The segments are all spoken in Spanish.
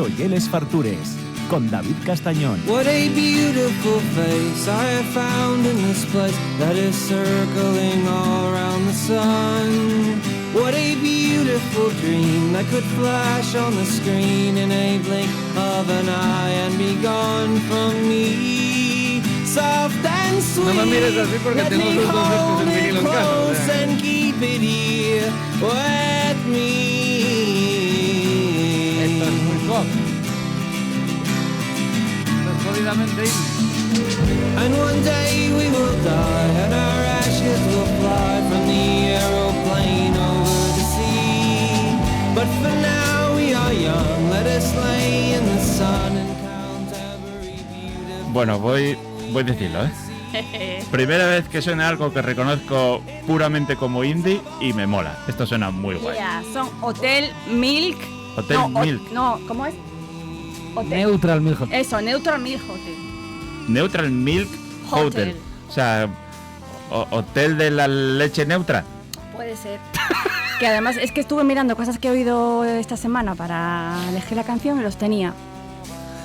Talleres Fartures, con David Castañón. What a beautiful face I have found in this place that is circling all around the sun. What a beautiful dream that could flash on the screen in a blink of an eye and be gone from me. Soft and sweet. No me mires así porque tengo sus dos discos en vinilo en casa. Close and keep it here with me. Esto es muy pop. Esto es jodidamente indie. And one day we will die and our ashes will fly from the aeroplane over the sea. But for now we are young, let us lay in the sun and count every beautiful. Bueno, voy a decirlo, ¿eh? Primera vez que suena algo que reconozco puramente como indie y me mola. Esto suena muy guay. Yeah, son Hotel Milk. Hotel Milk. ¿Cómo es? Hotel. Neutral Milk Hotel. Eso, Neutral Milk Hotel. Neutral Milk Hotel. O sea, hotel de la leche neutra. Puede ser. Que además es que estuve mirando cosas que he oído esta semana para elegir la canción y los tenía.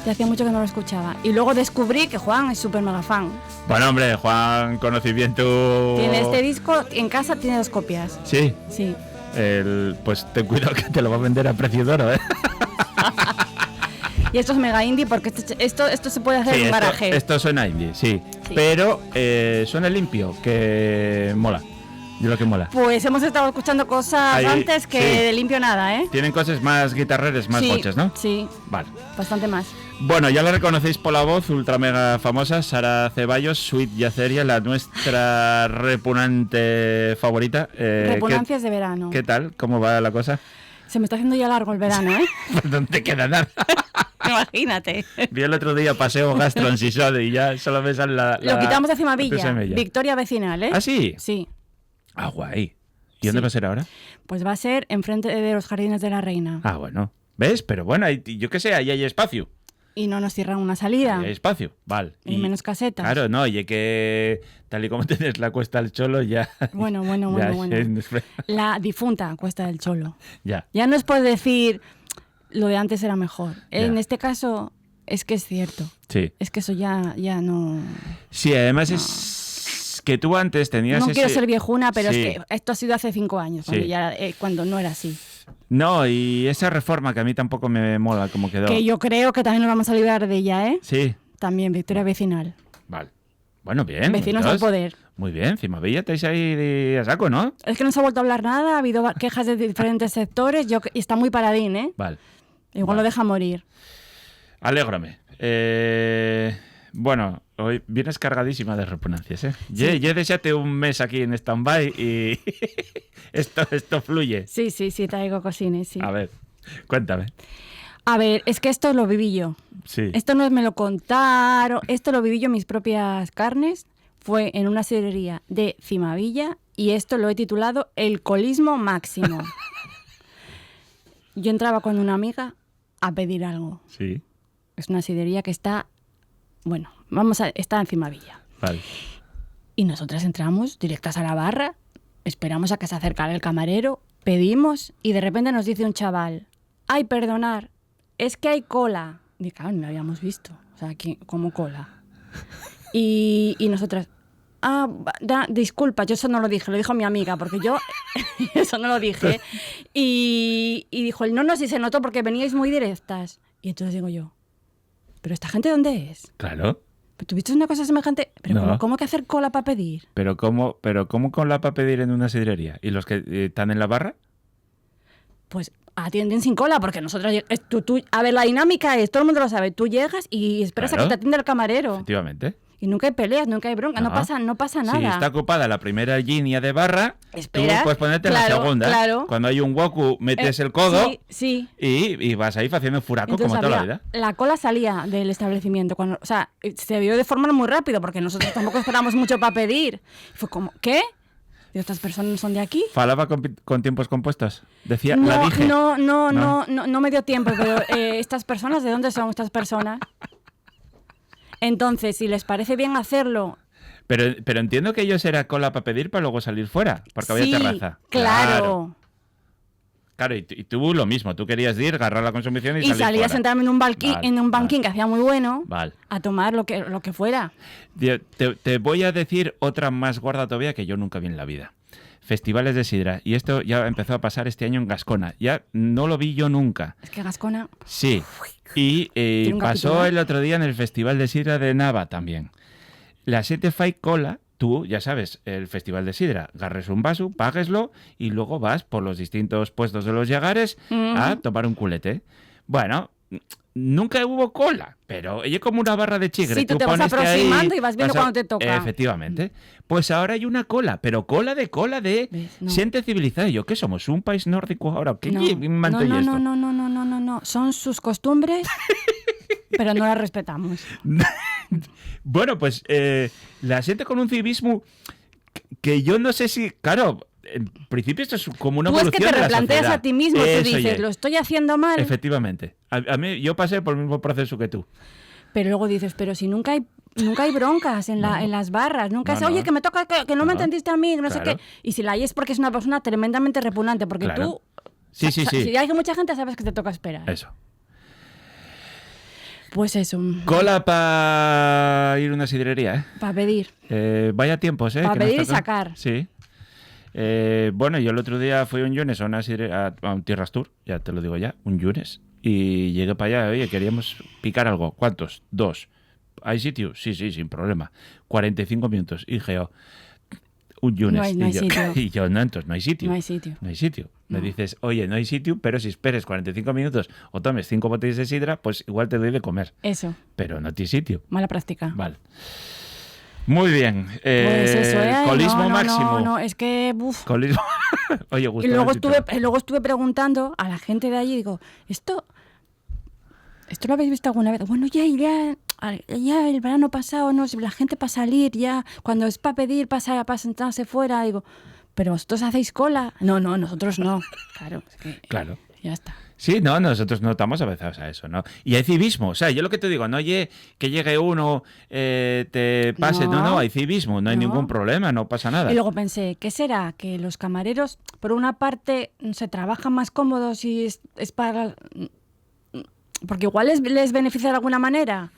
Y hacía mucho que no lo escuchaba. Y luego descubrí que Juan es súper mega fan. Bueno, hombre, Juan, conocimiento. Tiene este disco, en casa tiene 2 copias. Sí. Sí. Pues ten cuidado que te lo va a vender a precio de oro, ¿eh? Y esto es mega indie porque esto se puede hacer en un garaje. Esto suena indie, sí. Pero suena limpio, que mola. Yo lo que mola. Pues hemos estado escuchando cosas antes que de limpio nada, ¿eh? Tienen cosas más guitarreras, más gochas, ¿no? Sí. Vale. Bastante más. Bueno, ya la reconocéis por la voz, ultra mega famosa, Sara Ceballos, Sweet Yaceria, la nuestra repugnante favorita. Repugnancias de verano. ¿Qué tal? ¿Cómo va la cosa? Se me está haciendo ya largo el verano, ¿eh? Pues no te queda nada. Imagínate. Vi el otro día Paseo Gastro en Sisode y ya solo me sale la Lo quitamos de Cimavilla, PSM. Victoria Vecinal, ¿eh? ¿Ah, sí? Sí. Ah, guay. ¿Y dónde va a ser ahora? Pues va a ser enfrente de los Jardines de la Reina. Ah, bueno. ¿Ves? Pero bueno, yo qué sé, ahí hay espacio. Y no nos cierran una salida. Ahí hay espacio, vale. Y menos casetas. Claro, no, y que tal y como tienes la Cuesta del Cholo ya... Bueno. La difunta Cuesta del Cholo. Ya. Ya no es por decir lo de antes era mejor. Ya. En este caso es que es cierto. Sí. Es que eso ya no... Sí, además es que tú antes tenías No quiero ser viejuna, pero sí. es que esto ha sido hace 5 años, cuando, Sí. cuando no era así. No, y esa reforma que a mí tampoco me mola como quedó. Que yo creo que también nos vamos a librar de ella, ¿eh? Sí. También, Victoria Vecinal. Vale. Bueno, bien. Vecinos al poder. Muy bien, Cimavilla estáis ahí a saco, ¿no? Es que no se ha vuelto a hablar nada, ha habido quejas de diferentes sectores y está muy paradín, ¿eh? Vale. Igual lo deja morir. Alégrame. Bueno, hoy vienes cargadísima de repugnancias, ¿eh? Sí. Ya déjate un mes aquí en stand-by y esto fluye. Sí, traigo cosines, sí. A ver, cuéntame. A ver, es que esto lo viví yo. Sí. Esto no me lo contaron, esto lo viví yo en mis propias carnes. Fue en una sidrería de Cimavilla y esto lo he titulado El colismo máximo. Yo entraba con una amiga a pedir algo. Sí. Es una sidrería que está, está en Cimavilla. Vale. Y nosotras entramos directas a la barra, esperamos a que se acercara el camarero, pedimos y de repente nos dice un chaval, ay, perdonar, es que hay cola. Y claro, no lo habíamos visto, o sea, ¿cómo cola? Y nosotras, disculpa, yo eso no lo dije, lo dijo mi amiga, porque yo eso no lo dije. Y dijo, no, si se notó porque veníais muy directas. Y entonces digo yo, ¿pero esta gente dónde es? Claro. ¿Pero tuviste una cosa semejante? ¿Pero No. cómo que hacer cola para pedir? ¿Pero cómo cola para pedir en una sidrería? ¿Y los que están en la barra? Pues atienden sin cola, porque nosotros... a ver, la dinámica es, todo el mundo lo sabe, tú llegas y esperas a que te atienda el camarero. Efectivamente. Y nunca hay peleas, nunca hay bronca, no pasa nada. Si está ocupada la primera línea de barra, espera, tú puedes ponerte en la segunda. Claro. Cuando hay un woku, metes el codo sí. y vas ahí haciendo furaco. Entonces, como toda la vida. La cola salía del establecimiento. O sea, se vio de forma muy rápido, porque nosotros tampoco esperamos mucho para pedir. Fue como, ¿qué? ¿Y estas personas son de aquí? ¿Falaba con tiempos compuestos? Decía, No, la dije. No me dio tiempo, pero ¿estas personas de dónde son estas personas? Entonces, si les parece bien hacerlo... Pero entiendo que ellos era cola para pedir para luego salir fuera, porque había terraza. Claro. Claro, y tú lo mismo. Tú querías ir, agarrar la consumición y salir salía a fuera. sentarme en un, banquín que hacía muy bueno Vale. a tomar lo que fuera. Te voy a decir otra más gorda todavía que yo nunca vi en la vida. Festivales de sidra. Y esto ya empezó a pasar este año en Gascona. Ya no lo vi yo nunca. Es que Gascona... Sí. Y un pasó capítulo, ¿eh? el otro día en el Festival de Sidra de Nava también. La xente fai cola, tú, ya sabes, el Festival de Sidra, agarres un vaso, págueslo y luego vas por los distintos puestos de los llagares a tomar un culete. Bueno, nunca hubo cola, pero es como una barra de chigre. Sí, tú te vas pones que aproximando ahí y vas viendo cuando te toca. Efectivamente. Pues ahora hay una cola, pero cola de ¿Ves? No. gente civilizada. ¿Yo qué somos? ¿Un país nórdico ahora? ¿Qué No, manto y esto? no. Son sus costumbres, pero no las respetamos. Bueno, pues la gente con un civismo que yo no sé si... Claro, en principio esto es como una Tú es evolución que te de la replanteas sociedad. a ti mismo, tú Eso dices, ye. lo estoy haciendo mal, Efectivamente. A mí, yo pasé por el mismo proceso que tú. pero luego dices, pero si nunca hay broncas en las barras, nunca No, es, oye, no. que me toca, que no me entendiste a mí, no sé Claro. qué. Y si la hay es porque es una persona tremendamente repugnante, porque Claro. tú... Sí. Si hay mucha gente, sabes que te toca esperar. Eso. Pues eso, Cola para ir a una sidrería, para pedir. Vaya tiempos, Pa' que nos pedir y toca. sacar. Sí. Bueno, yo el otro día fui a un Yunes, a una a un Tierras Tour, ya te lo digo ya, un Yunes. Y llegué para allá, oye, queríamos picar algo. ¿Cuántos? 2. ¿Hay sitio? Sí, sin problema. 45 minutos. Y dije yo, un Yunes. No hay sitio. Y yo, no, entonces no hay sitio. No hay sitio. No hay sitio. Me No. dices, oye, no hay sitio, pero si esperes 45 minutos o tomes 5 botellas de sidra, pues igual te doy de comer. Eso, Pero no tiene sitio. mala práctica. Vale. Muy bien. Pues eso, Colismo máximo. No, es que... Uf. Colismo. Oye, Y Gustavo. luego estuve preguntando a la gente de allí, digo, ¿esto lo habéis visto alguna vez? Bueno, ya el verano pasado, no, si la gente para salir, ya, cuando es para pedir, para sentarse fuera, digo, ¿pero vosotros hacéis cola? No, nosotros no. Claro, es que Claro. ya está. Sí, no, nosotros no estamos avezados a eso, ¿no? Y hay civismo, o sea, yo lo que te digo, no oye que llegue uno, te pase, no, hay civismo, no hay No. ningún problema, no pasa nada. Y luego pensé, ¿qué será? Que los camareros, por una parte, se trabajan más cómodos y es para... Porque igual les beneficia de alguna manera.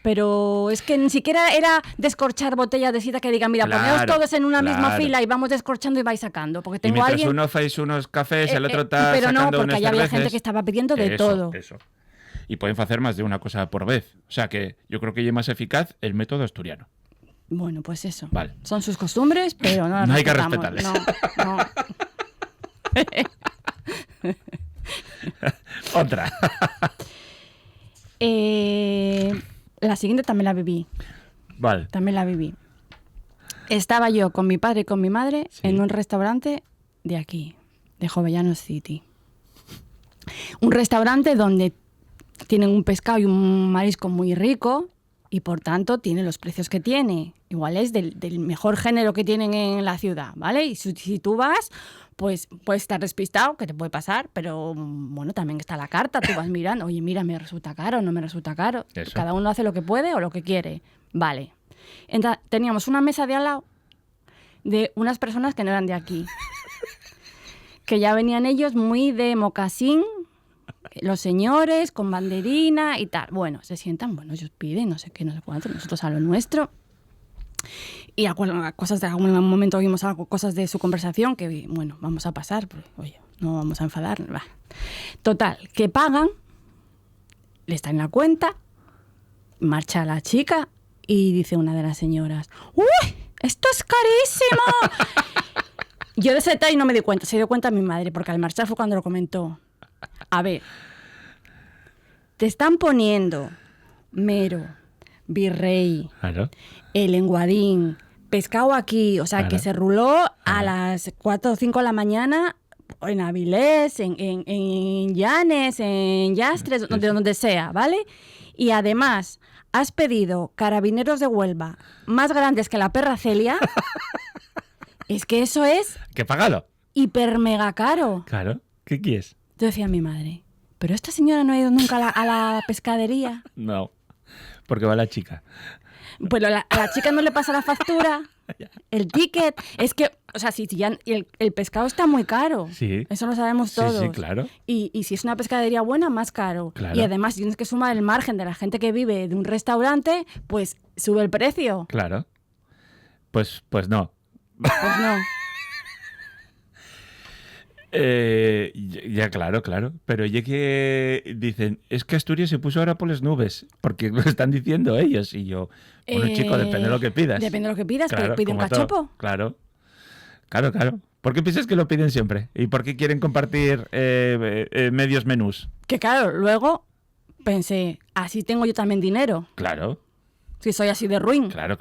Pero es que ni siquiera era descorchar botellas de sidra que digan, mira, Claro, poneos todos en una misma claro. fila y vamos descorchando y vais sacando. Porque Y tengo mientras alguien... uno hacéis unos cafés, el otro está pero no, sacando porque unas allá había cervezas. gente que estaba pidiendo de Eso, todo. Eso. Y pueden hacer más de una cosa por vez. O sea que yo creo que es más eficaz el método asturiano. Bueno, pues eso. Vale. Son sus costumbres, pero no las No hay que respetamos. respetarles. No. Otra. La siguiente también la viví. Vale. También la viví. Estaba yo con mi padre y con mi madre Sí. en un restaurante de aquí, de Jovellanos City. Un restaurante donde tienen un pescado y un marisco muy rico y por tanto tiene los precios que tiene. Igual es del mejor género que tienen en la ciudad, ¿vale? Y si tú vas, pues puedes estar despistado, que te puede pasar, pero bueno, también está la carta, tú vas mirando, oye, mira, me resulta caro, no me resulta caro. Eso. Cada uno hace lo que puede o lo que quiere. Vale. Teníamos una mesa de al lado de unas personas que no eran de aquí. Que ya venían ellos muy de mocasín, los señores con banderina y tal. Bueno, se sientan, bueno, ellos piden, no sé qué, no sé cuánto, nosotros a lo nuestro. Y a cosas de algún momento oímos algo, cosas de su conversación que, bueno, vamos a pasar, porque, oye, no vamos a enfadar. Bah. Total, que pagan, le está en la cuenta, marcha la chica y dice una de las señoras, ¡uy! ¡Esto es carísimo! Yo de ese detalle no me di cuenta, se dio cuenta mi madre, porque al marchar fue cuando lo comentó. A ver, te están poniendo mero, virrey, Claro. el lenguadín, pescado aquí, o sea, Claro. que se ruló a las 4 o 5 de la mañana en Avilés, en Llanes, en Yastres, Sí, sí. donde sea, ¿vale? Y además, has pedido carabineros de Huelva más grandes que la perra Celia. Es que eso es Que págalo. hiper mega caro. Claro. ¿Qué quieres? Yo decía a mi madre, pero esta señora no ha ido nunca a la pescadería. No. Porque va la chica. Pues a la chica no le pasa la factura, el ticket. Es que, o sea, si ya el pescado está muy caro. Sí. Eso lo sabemos todos. Sí, claro. Y si es una pescadería buena, más caro. Claro. Y además tienes que sumar el margen de la gente que vive de un restaurante, pues sube el precio. Claro. Pues no. Pues no. Ya, claro. Pero ya que dicen, es que Asturias se puso ahora por las nubes, porque lo están diciendo ellos. Y yo, bueno, chico, depende de lo que pidas. Depende de lo que pidas, Claro, pero pide un como todo. cachopo. Claro. ¿Por qué piensas que lo piden siempre? ¿Y por qué quieren compartir medios menús? Que claro, luego pensé, así tengo yo también dinero. Claro. Si soy así de ruin. Claro.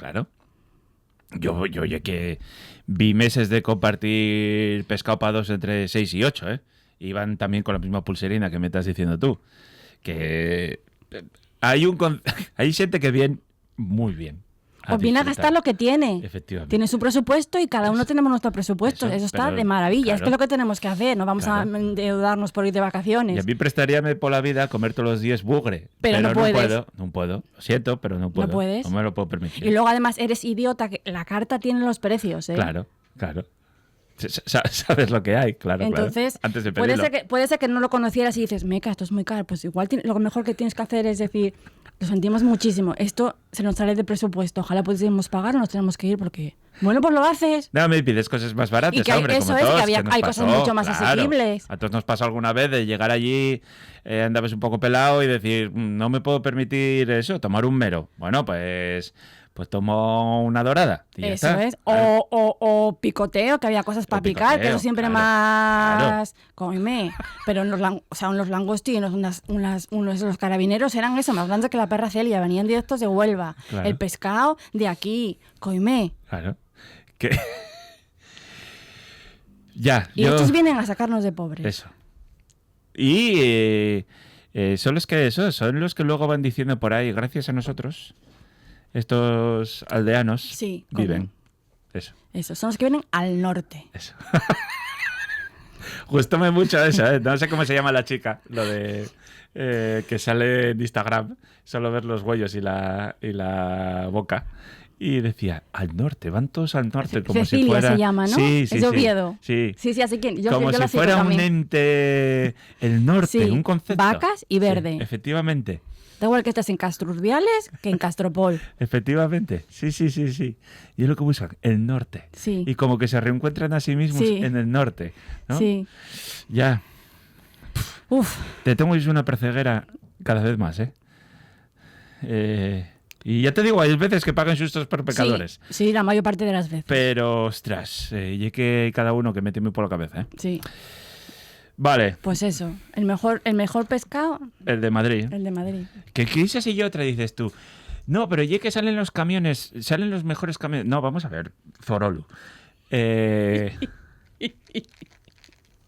Yo ya que vi meses de compartir pescado para 2 entre 6 y 8, ¿eh? Iban también con la misma pulserina que me estás diciendo tú. Que hay gente que viene muy bien. Pues viene a gastar lo que tiene. Efectivamente. Tiene su presupuesto y cada uno tenemos nuestro presupuesto. Eso está pero, de maravilla. claro. Es que es lo que tenemos que hacer. No vamos a endeudarnos por ir de Y vacaciones. a mí prestaríame por la vida comer todos los días bugre. Pero no puedes. No puedo. Lo siento, pero no puedo. No puedes. No me lo puedo permitir. Y luego además eres idiota, que la carta tiene los precios, ¿eh? Claro. Sabes lo que hay, claro. Entonces, Antes de puede pedirlo. ser que no lo conocieras y dices, meca, esto es muy caro. Pues igual lo mejor que tienes que hacer es decir, lo sentimos muchísimo, esto se nos sale de presupuesto, ojalá pudiésemos pagar o nos tenemos que ir porque... Bueno, pues lo haces. No, me pides cosas más baratas, Y que hay- hombre, eso como es, que todos, había- nos hay cosas pasó, mucho más asequibles. A todos nos pasó alguna vez de llegar allí, andabas un poco pelado y decir, no me puedo permitir eso, tomar un mero. Bueno, pues tomo una dorada. Y ya Eso está. es. Claro. O picoteo, que había cosas para picar, que picoteo, eso siempre claro, más... Come. Pero unos langostinos, los carabineros eran eso, más grandes que la perra Celia, venían directos de Huelva. Claro. El pescado de aquí. Come. Claro. Que... ya, Y yo... estos vienen a sacarnos de pobres. Eso. Y son los que luego van diciendo por ahí, gracias a nosotros, estos aldeanos Sí, viven. Eso. Eso, son los que vienen al norte. Eso. Gustóme mucho eso, ¿eh? No sé cómo se llama la chica, lo de que sale en Instagram, solo ver los huellos y la boca. Y decía, al norte, van todos al norte, como Cecilia si fuera... se llama, ¿no? Sí, Es de Oviedo. Sí. Sí, así que yo Como la si sigo fuera un también. ente... El norte, Sí, un concepto. vacas y verde. Sí, efectivamente. Da igual que estés en Castrurbiales que en Castropol. Efectivamente, sí. Y es lo que buscan, el norte. Sí. Y como que se reencuentran a sí mismos Sí. en el norte, ¿no? Sí. Ya, Uf. te tengo una perceguera cada vez más, ¿eh? Y ya te digo, hay veces que pagan sustos por pecadores. Sí, la mayor parte de las veces. Pero, ostras, y hay que cada uno que mete muy por la cabeza, ¿eh? Sí. Vale, Pues eso. El mejor pescado, el de Madrid. el de Madrid. Que esa y otra, dices tú. No, pero ya que salen los camiones, salen los mejores camiones. No, vamos a ver, Zorolu.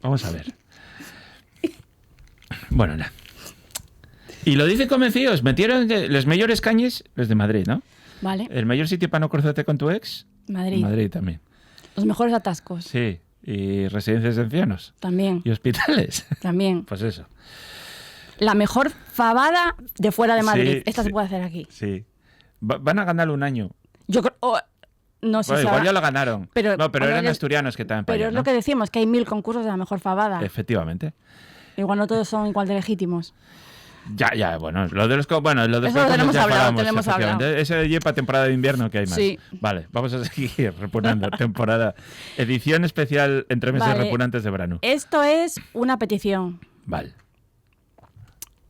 Vamos a ver. Bueno, nada. Y lo dicen convencidos. Metieron los mejores cañes, los de Madrid, ¿no? Vale. El mayor sitio para no cruzarte con tu ex, Madrid. Madrid también. Los mejores atascos. Sí. Y residencias de ancianos. También. Y hospitales. También. Pues eso. La mejor fabada de fuera de Madrid. Sí, Esta sí. se puede hacer aquí. Sí. Van a ganar un año. Yo creo... no sé Bueno, si igual habrá- ya lo ganaron. Pero- no, pero ahora eran ya- asturianos que estaban para Pero allá, es ¿no? lo que decimos, que hay 1000 concursos de la mejor fabada. Efectivamente. Igual no todos son igual de legítimos. Ya, bueno, lo de los bueno, lo de Eso lo concursos tenemos ya hablado, paramos, tenemos efectivamente. hablado. Ese lleva temporada de invierno que hay más. Sí. Vale, vamos a seguir repunando temporada. Edición especial entre meses Vale. repunantes de verano. Esto es una petición. Vale.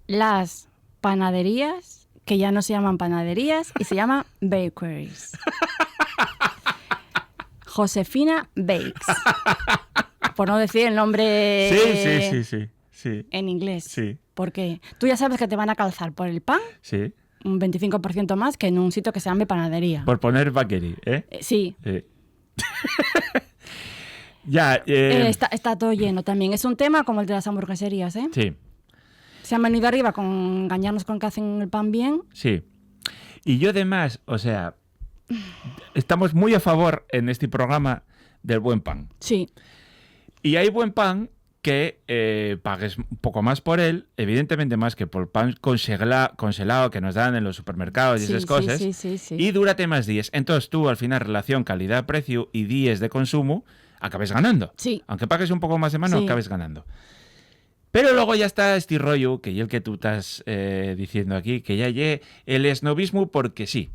Las panaderías, que ya no se llaman panaderías y se llaman bakeries. Josefina Bakes. Por no decir el nombre Sí. en inglés. Sí. Porque tú ya sabes que te van a calzar por el pan Sí. un 25% más que en un sitio que se llame panadería. Por poner bakery, ¿eh? Sí. Sí. Ya, Está todo lleno también. Es un tema como el de las hamburgueserías, ¿eh? sí. Se han venido arriba con engañarnos con que hacen el pan bien. Sí. Y yo además, o sea, estamos muy a favor en este programa del buen pan. Sí. Y hay buen pan que pagues un poco más por él, evidentemente más que por pan congelado que nos dan en los supermercados y esas cosas, sí. y dúrate más días. Entonces tú, al final, relación calidad-precio y días de consumo, acabes ganando. Sí. Aunque pagues un poco más de mano, Sí. acabes ganando. Pero luego ya está este rollo, que ya el que tú estás diciendo aquí, que ya lle el esnovismo porque sí.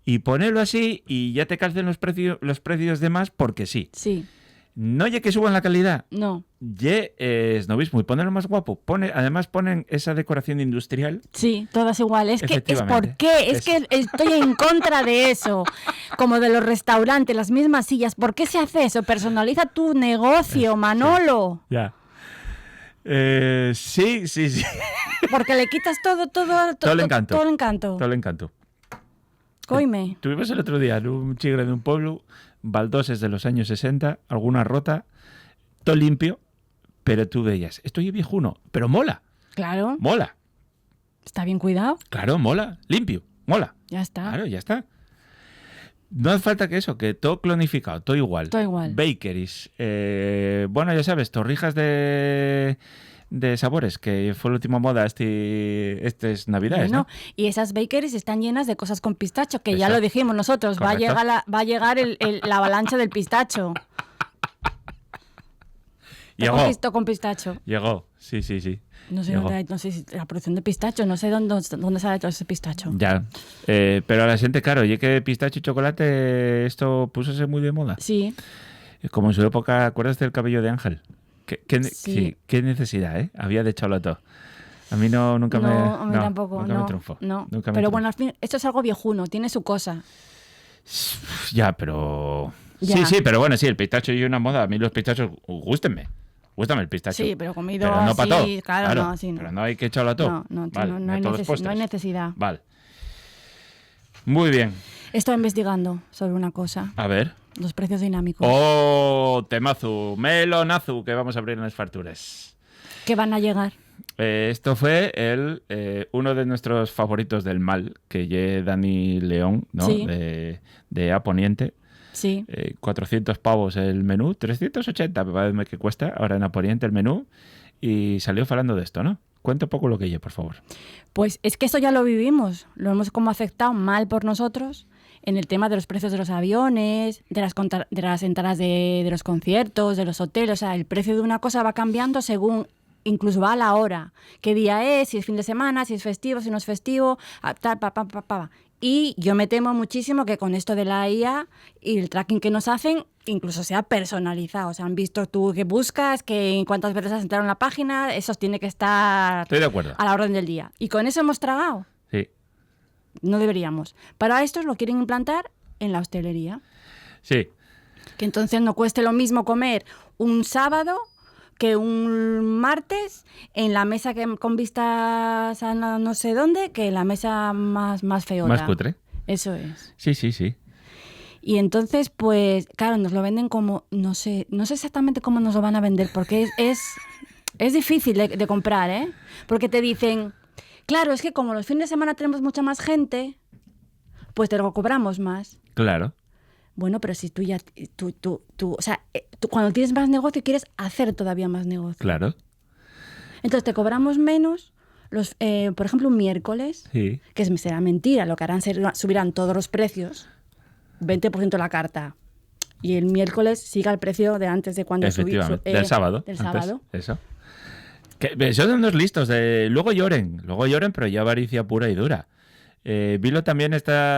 Y ponerlo así y ya te calcen los precios de más porque sí. Sí, No lle que suban la calidad, no. lle esnovismo y ponerlo más guapo. Además ponen esa decoración industrial. Sí, todas igual. Es que es Efectivamente. por qué, es que estoy en contra de eso. Como de los restaurantes, las mismas sillas. ¿Por qué se hace eso? Personaliza tu negocio, Manolo. Ya. Sí. Porque le quitas todo Todo el encanto. Todo el encanto. Todo el encanto. Coime. Tuvimos el otro día en un chigre de un pueblo, baldoses de los años 60, alguna rota, todo limpio, pero tú veías, esto es viejuno, pero mola, Claro, mola, está bien cuidado. claro, mola, limpio, mola. Ya está. Claro, ya está. No hace falta que eso, que todo clonificado, todo igual. Todo igual. Bakeries, bueno, ya sabes, torrijas de sabores, que fue la última moda estas navidades, Bueno, ¿no? y esas bakeries están llenas de cosas con pistacho, que ya Exacto. lo dijimos nosotros, va a Correcto. llegar la avalancha del pistacho. Llegó, Con pistacho. llegó, sí. No sé, Llegó. no sé si la producción de pistacho, no sé dónde sale todo ese pistacho. Ya, pero a la gente, claro, y que pistacho y chocolate, esto púsose muy de moda. Sí, Como en su época, ¿acuerdas del cabello de Ángel? Sí. Qué necesidad, ¿eh? Había de echarlo todo. A mí nunca me... a mí tampoco, nunca no, me triunfó. no. Nunca me Pero triunfó. bueno, al fin, esto es algo viejuno, tiene su cosa. Ya, pero... Ya. Sí, pero bueno, sí, el pistacho y una moda. A mí los pistachos, gústenme. Gústame el pistacho. Sí, pero comido Pero no así, para todo. claro, no, así no. Pero no hay que echarlo a todo. No, Vale, no hay todos los postres. necesidad. Vale. Muy bien. Estoy investigando sobre una cosa, A ver. los precios dinámicos. Oh, temazo, melonazo que vamos a abrir en las farturas. Que van a llegar. Esto fue uno de nuestros favoritos del mal, que lle Dani León, ¿no? Sí. De A Poniente. Sí. 400 pavos el menú, 380 me parece que cuesta ahora en A Poniente el menú. Y salió hablando de esto, ¿no? Cuenta un poco lo que lle, por favor. Pues es que eso ya lo vivimos, lo hemos como aceptado mal por nosotros en el tema de los precios de los aviones, de las entradas de los conciertos, de los hoteles. O sea, el precio de una cosa va cambiando según, incluso va a la hora, qué día es, si es fin de semana, si es festivo, si no es festivo, tal, Y yo me temo muchísimo que con esto de la IA y el tracking que nos hacen, incluso sea personalizado. O sea, han visto tú que buscas, que cuántas veces has entrado en la página, eso tiene que estar Estoy de acuerdo. a la orden del día. Y con eso hemos tragado. Sí. No deberíamos. Para estos lo quieren implantar en la hostelería. Sí. Que entonces no cueste lo mismo comer un sábado que un martes en la mesa con vistas a no sé dónde, que en la mesa más feota. Más cutre. Eso es. Sí. Y entonces, pues, claro, nos lo venden como, no sé exactamente cómo nos lo van a vender, porque es difícil de comprar, ¿eh? Porque te dicen, claro, es que como los fines de semana tenemos mucha más gente, pues te lo cobramos más. Claro. Bueno, pero si tú ya, o sea, tú cuando tienes más negocio quieres hacer todavía más negocio. Claro. Entonces te cobramos menos, por ejemplo, un miércoles, Sí. que será mentira, lo que harán subirán todos los precios, 20% la carta, y el miércoles siga el precio de antes de cuando Efectivamente. Del sábado. Del antes. sábado. Eso. Que son unos listos. Luego lloren, pero ya avaricia pura y dura. Vilo también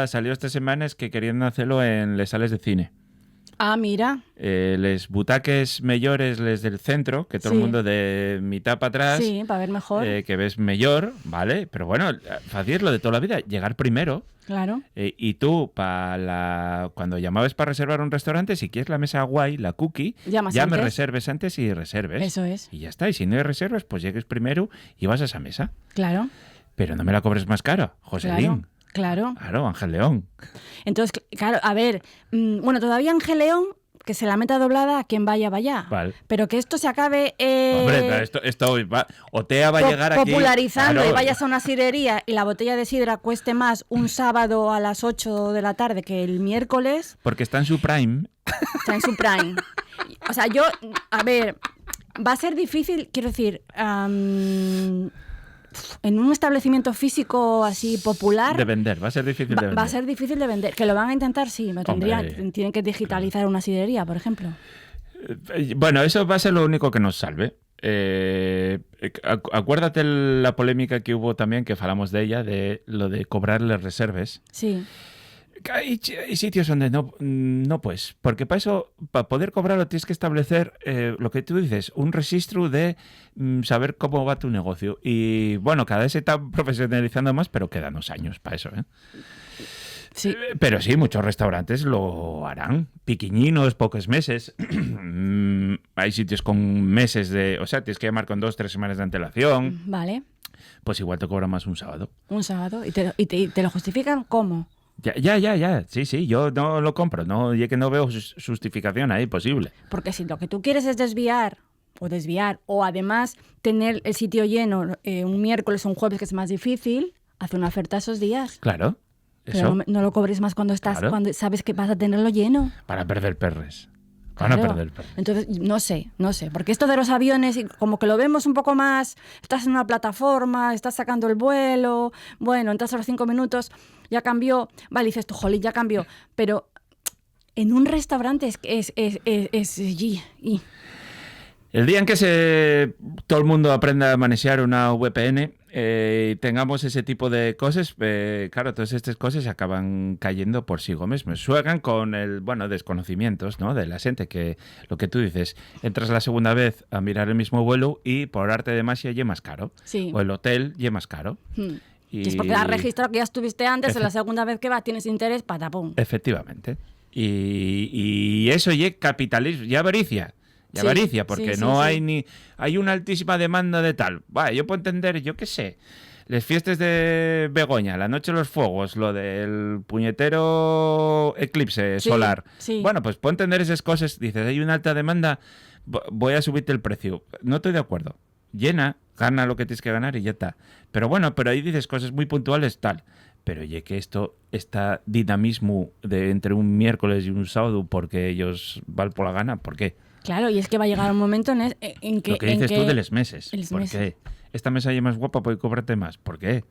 salió esta semana es que querían hacerlo en les sales de cine. Ah, mira. Les butaques mayores, les del centro, que todo Sí. el mundo de mitad para atrás, Sí, para ver mejor. que ves mejor, ¿vale? Pero bueno, fácil lo de toda la vida, llegar primero. Claro. Y tú, cuando llamabas para reservar un restaurante, si quieres la mesa guay, la cookie, Llamas ya me antes. reserves antes y reserves. Eso es. Y ya está. Y si no hay reservas, pues llegues primero y vas a esa mesa. Claro. Pero no me la cobres más caro, Joselín. Claro. Claro, Ángel León. Entonces, claro, a ver, bueno, todavía Ángel León, que se la meta doblada a quien vaya. Vale. Pero que esto se acabe Hombre, esto Otea va a llegar aquí. popularizando Claro. y vayas a una sidrería y la botella de sidra cueste más un sábado a las 8 de la tarde que el miércoles, Porque está en su prime. está en su prime. O sea, yo, a ver, Va a ser difícil, quiero decir, en un establecimiento físico así popular... De vender, va a ser difícil de vender. Va a ser difícil de vender. Que lo van a intentar, sí. Tienen que digitalizar una sidrería, por ejemplo. Bueno, eso va a ser lo único que nos salve. Acuérdate la polémica que hubo también, que hablamos de ella, de lo de cobrarle reserves. Sí. Hay sitios donde no pues, porque para eso, para poder cobrarlo tienes que establecer lo que tú dices, un registro de saber cómo va tu negocio. Y bueno, cada vez se está profesionalizando más, pero quedan unos años para eso, ¿eh? Sí. Pero sí, muchos restaurantes lo harán. Piquiñinos, pocos meses. Hay sitios con meses de... O sea, tienes que llamar con 2-3 semanas de antelación. Vale. Pues igual te cobra más un sábado. Un sábado. ¿Y te lo justifican cómo? Ya. Sí, yo no lo compro. No, ya que no veo justificación ahí posible. Porque si lo que tú quieres es desviar, o además tener el sitio lleno un miércoles o un jueves, que es más difícil, haz una oferta esos días. Claro. Pero no lo cobres más cuando cuando sabes que vas a tenerlo lleno. Para perder perres. Claro. Entonces, no sé, porque esto de los aviones, como que lo vemos un poco más, estás en una plataforma, estás sacando el vuelo, bueno, entras a los 5 minutos, ya cambió, vale, dices tú, jolín, ya cambió, pero en un restaurante es El día en que todo el mundo aprenda a manejar una VPN y tengamos ese tipo de cosas, claro, todas estas cosas acaban cayendo por sí mismos. Suegan con el, desconocimientos, ¿no? De la gente, que lo que tú dices, entras la segunda vez a mirar el mismo vuelo y por arte de magia ya más caro. Sí. O el hotel ya más caro. Y es porque has registrado que ya estuviste antes, en la segunda vez que vas tienes interés, patapum. Efectivamente. Y eso ya capitalismo, ya avaricia. Y avaricia, porque hay una altísima demanda de tal. Yo puedo entender, yo qué sé, las fiestas de Begoña, la noche de los fuegos, lo del puñetero eclipse solar. Sí. Bueno, pues puedo entender esas cosas. Dices, hay una alta demanda, voy a subirte el precio. No estoy de acuerdo. Llena, gana lo que tienes que ganar y ya está. Pero ahí dices cosas muy puntuales, tal. Pero ya que está dinamismo de entre un miércoles y un sábado porque ellos van por la gana, ¿por qué? Claro, y es que va a llegar un momento en que... Lo que dices tú de los meses. ¿Por qué? Esta mesa ya más guapa, puede cobrarte más. ¿Por qué?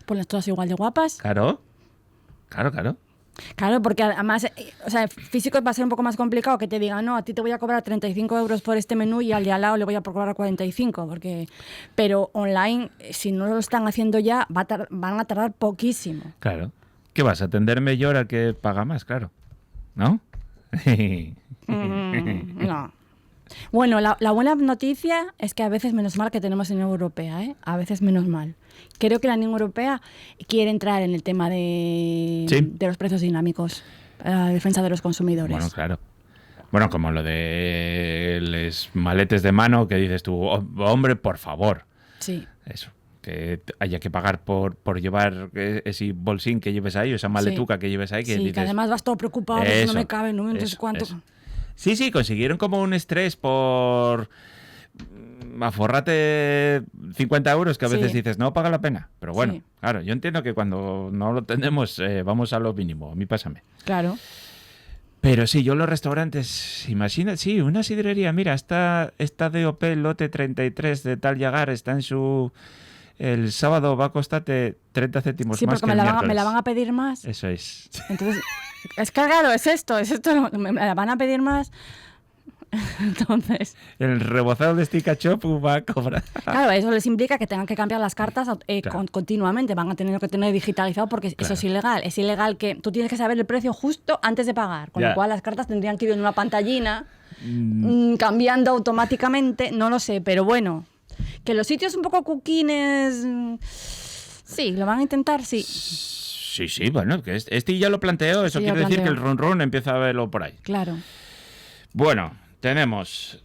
Pues todas igual de guapas. Claro. Claro, porque además, físico va a ser un poco más complicado que te digan, no, a ti te voy a cobrar 35 euros por este menú y al de al lado le voy a cobrar 45. Pero online, si no lo están haciendo ya, van a tardar poquísimo. Claro. ¿Qué vas a atender mejor al que paga más? Claro. ¿No? No. Bueno, la buena noticia es que a veces menos mal que tenemos Unión Europea, ¿eh? A veces menos mal. Creo que la Unión Europea quiere entrar en el tema de los precios dinámicos, la defensa de los consumidores. Bueno, claro. Bueno, como lo de los maletes de mano que dices tú, hombre, por favor. Sí. Eso. Que haya que pagar por llevar ese bolsín que lleves ahí, o esa maletuca que lleves ahí. Que dices, que además vas todo preocupado, no me cabe, no sé cuánto. Eso. Sí, consiguieron como un estrés por aforrate 50 euros, que a veces dices, no paga la pena. Pero bueno, claro, yo entiendo que cuando no lo tenemos, vamos a lo mínimo. A mí pásame. Claro. Pero sí, yo los restaurantes, imagina, una sidrería, mira, esta DOP lote 33 de tal Llagar está en su... El sábado va a costarte 30 céntimos más que el miércoles. Sí, porque me la van a pedir más. Eso es. Entonces, es que claro, es esto, me la van a pedir más. Entonces... El rebozado de Stick Shop va a cobrar. Claro, eso les implica que tengan que cambiar las cartas continuamente. Van a tener que tener digitalizado porque eso es ilegal. Es ilegal que tú tienes que saber el precio justo antes de pagar. Con lo cual las cartas tendrían que ir en una pantallina cambiando automáticamente. No lo sé, pero bueno... Que los sitios un poco cuquines... Sí, lo van a intentar, sí. Sí, bueno, que este ya lo planteó. Eso quiere decir que el ron empieza a verlo por ahí. Claro. Bueno, tenemos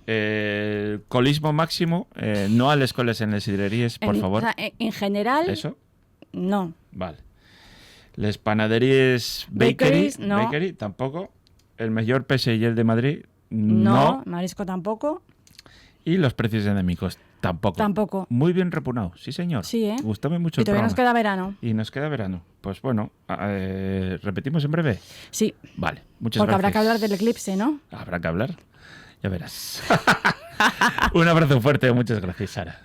colismo máximo. No a las coles en las sidrerías, por favor. O sea, en general... ¿Eso? No. Vale. Las panaderías Bakeries, no. Bakery, tampoco. El mejor pese y el de Madrid, no. Marisco tampoco. Y los precios endémicos, tampoco. Muy bien repunado, sí señor. Sí, ¿eh? Gustame mucho y el todavía programa. nos queda verano. Y nos queda verano. Pues bueno, ¿repetimos en breve? Sí. Vale, muchas Porque gracias. habrá que hablar del eclipse, ¿no? Habrá que hablar, ya verás. Un abrazo fuerte, muchas gracias, Sara.